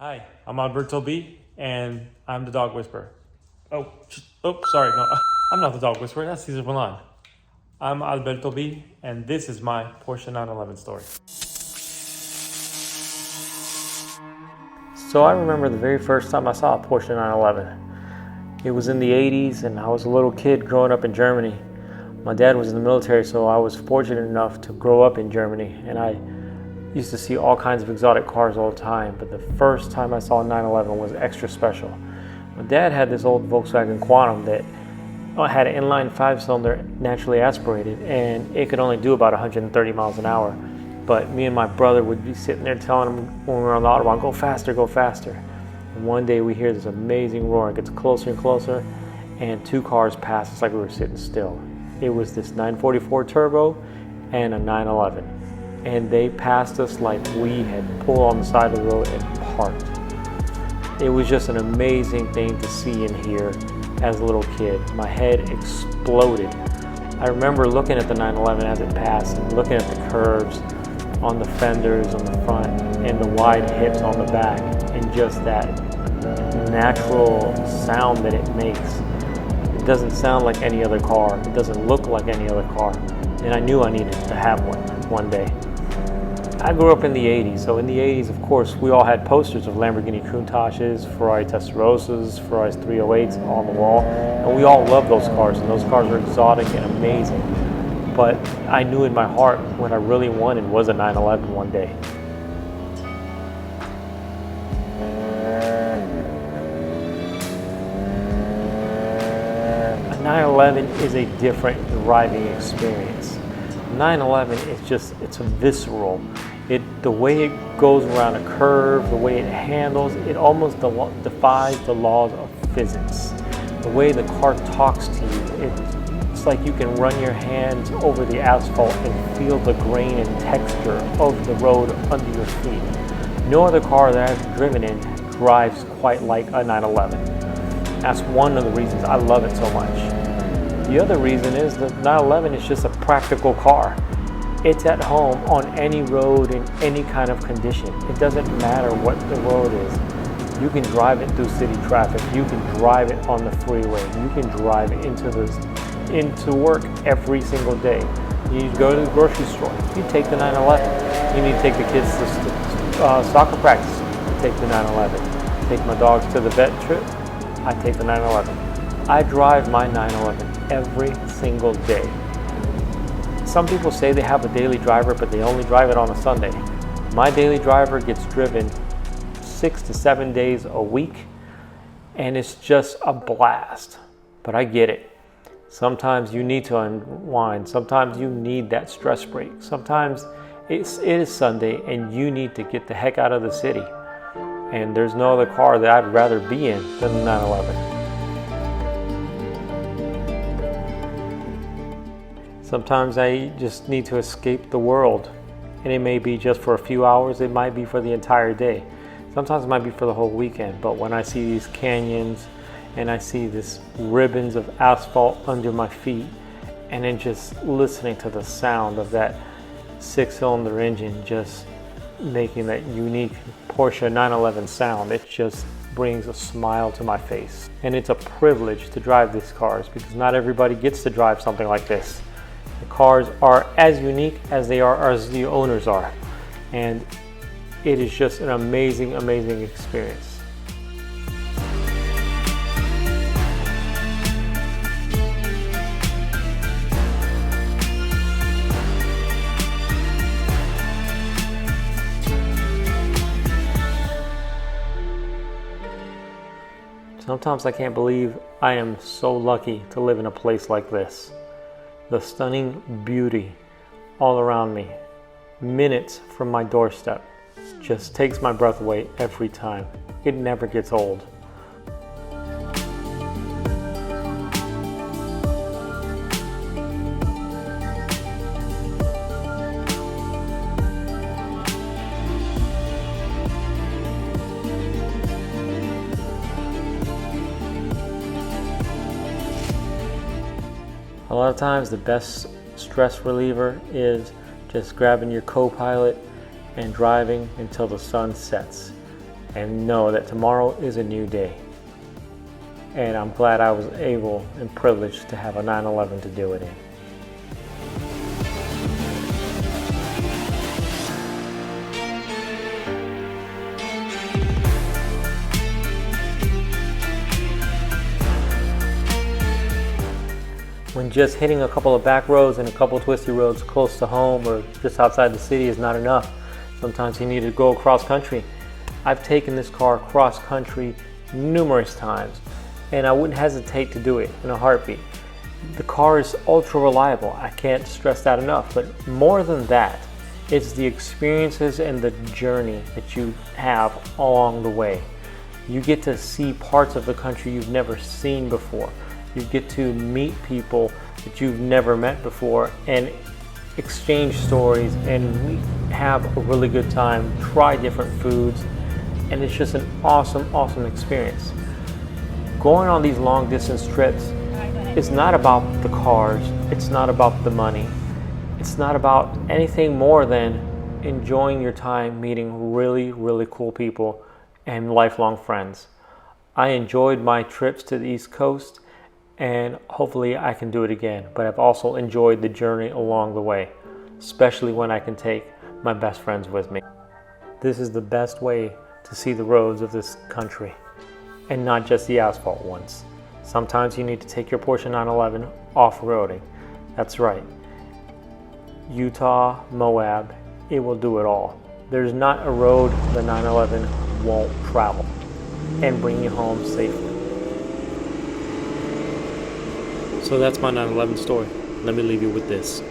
Hi, I'm Alberto B, and I'm the dog whisperer. Sorry, no, I'm not the dog whisperer. That's Cesar Milan. I'm Alberto B, and this is my Porsche 911 story. So I remember the very first time I saw a Porsche 911. It was in the 80s, and I was a little kid growing up in Germany. My dad was in the military, so I was fortunate enough to grow up in Germany, and I used to see all kinds of exotic cars all the time, but the first time I saw a 911 was extra special. My dad had this old Volkswagen Quantum that had an inline 5-cylinder naturally aspirated, and it could only do about 130 miles an hour. But me and my brother would be sitting there telling him when we were on the Autobahn, go faster, go faster. And one day we hear this amazing roar. It gets closer and closer, and two cars pass us like we were sitting still. It was this 944 Turbo and a 911. And they passed us like we had pulled on the side of the road and parked. It was just an amazing thing to see and hear as a little kid. My head exploded. I remember looking at the 911 as it passed and looking at the curves on the fenders on the front and the wide hips on the back, and just that natural sound that it makes. It doesn't sound like any other car. It doesn't look like any other car. And I knew I needed to have one day. I grew up in the 80s, so in the 80s, of course, we all had posters of Lamborghini Countaches, Ferrari Testarossas, Ferrari 308s on the wall, and we all loved those cars, and those cars were exotic and amazing. But I knew in my heart what I really wanted was a 911 one day. A 911 is a different driving experience. 911 it's a visceral. The way it goes around a curve, the way it handles, it almost defies the laws of physics. The way the car talks to you, it's like you can run your hands over the asphalt and feel the grain and texture of the road under your feet. No other car that I've driven in drives quite like a 911. That's one of the reasons I love it so much. The other reason is that 911 is just a practical car. It's at home on any road in any kind of condition. It doesn't matter what the road is. You can drive it through city traffic. You can drive it on the freeway. You can drive it into work every single day. You go to the grocery store. You take the 911. You need to take the kids to soccer practice. You take the 911. Take my dogs to the vet trip. I take the 911. I drive my 911 every single day. Some people say they have a daily driver, but they only drive it on a Sunday. My daily driver gets driven 6 to 7 days a week, and it's just a blast. But I get it. Sometimes you need to unwind. Sometimes you need that stress break. Sometimes it is Sunday, and you need to get the heck out of the city. And there's no other car that I'd rather be in than the 911. Sometimes I just need to escape the world, and it may be just for a few hours, it might be for the entire day. Sometimes it might be for the whole weekend, but when I see these canyons and I see these ribbons of asphalt under my feet, and then just listening to the sound of that 6-cylinder engine just making that unique Porsche 911 sound, it just brings a smile to my face. And it's a privilege to drive these cars because not everybody gets to drive something like this. The cars are as unique as they are as the owners are, and it is just an amazing, amazing experience. Sometimes I can't believe I am so lucky to live in a place like this. The stunning beauty all around me, minutes from my doorstep, just takes my breath away every time. It never gets old. A lot of times the best stress reliever is just grabbing your co-pilot and driving until the sun sets. and know that tomorrow is a new day. And I'm glad I was able and privileged to have a 911 to do it in. When just hitting a couple of back roads and a couple of twisty roads close to home or just outside the city is not enough, sometimes you need to go across country. I've taken this car cross country numerous times, and I wouldn't hesitate to do it in a heartbeat. The car is ultra reliable. I can't stress that enough, but more than that, it's the experiences and the journey that you have along the way. You get to see parts of the country you've never seen before. You get to meet people that you've never met before and exchange stories and have a really good time, try different foods, and it's just an awesome experience. Going on these long distance trips is not about the cars, it's not about the money, it's not about anything more than enjoying your time meeting really cool people and lifelong friends. I enjoyed my trips to the East Coast, and hopefully I can do it again, but I've also enjoyed the journey along the way, especially when I can take my best friends with me. This is the best way to see the roads of this country, and not just the asphalt ones. Sometimes you need to take your Porsche 911 off-roading. That's right. Utah, Moab, it will do it all. There's not a road the 911 won't travel and bring you home safely. So that's my 911 story. Let me leave you with this.